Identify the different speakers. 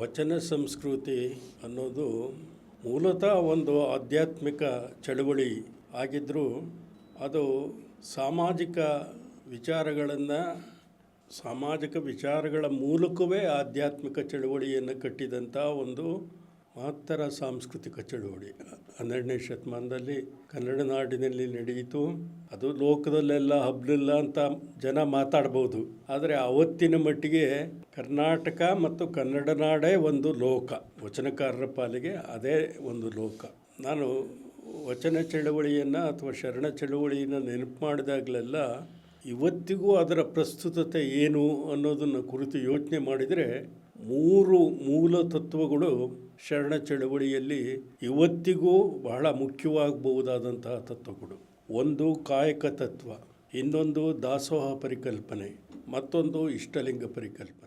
Speaker 1: ವಚನ ಸಂಸ್ಕೃತಿ ಅನ್ನೋದು ಮೂಲತಃ ಒಂದು ಆಧ್ಯಾತ್ಮಿಕ ಚಳುವಳಿ ಆಗಿದ್ದರೂ ಅದು ಸಾಮಾಜಿಕ ವಿಚಾರಗಳ ಮೂಲಕವೇ ಆಧ್ಯಾತ್ಮಿಕ ಚಳುವಳಿಯನ್ನು ಕಟ್ಟಿದಂಥ ಒಂದು ಮಹತ್ತರ ಸಾಂಸ್ಕೃತಿಕ ಚಳುವಳಿ 12ನೇ ಶತಮಾನದಲ್ಲಿ ಕನ್ನಡ ನಾಡಿನಲ್ಲಿ ನಡೆಯಿತು. ಅದು ಲೋಕದಲ್ಲೆಲ್ಲ ಹಬ್ಲಿಲ್ಲ ಅಂತ ಜನ ಮಾತಾಡ್ಬೋದು, ಆದರೆ ಆವತ್ತಿನ ಮಟ್ಟಿಗೆ ಕರ್ನಾಟಕ ಮತ್ತು ಕನ್ನಡ ನಾಡೇ ಒಂದು ಲೋಕ, ವಚನಕಾರರ ಪಾಲಿಗೆ ಅದೇ ಒಂದು ಲೋಕ. ನಾನು ವಚನ ಚಳುವಳಿಯನ್ನು ಅಥವಾ ಶರಣ ಚಳುವಳಿಯನ್ನು ನೆನಪು ಮಾಡಿದಾಗಲೆಲ್ಲ ಇವತ್ತಿಗೂ ಅದರ ಪ್ರಸ್ತುತತೆ ಏನು ಅನ್ನೋದನ್ನು ಕುರಿತು ಯೋಚನೆ ಮಾಡಿದರೆ 3 ಮೂಲ ತತ್ವಗಳು ಶರಣ ಚಳುವಳಿಯಲ್ಲಿ ಇವತ್ತಿಗೂ ಬಹಳ ಮುಖ್ಯವಾಗಬಹುದಾದಂತಹ ತತ್ವಗಳು. ಒಂದು ಕಾಯಕ ತತ್ವ, ಇನ್ನೊಂದು ದಾಸೋಹ ಪರಿಕಲ್ಪನೆ, ಮತ್ತೊಂದು ಇಷ್ಟಲಿಂಗ ಪರಿಕಲ್ಪನೆ.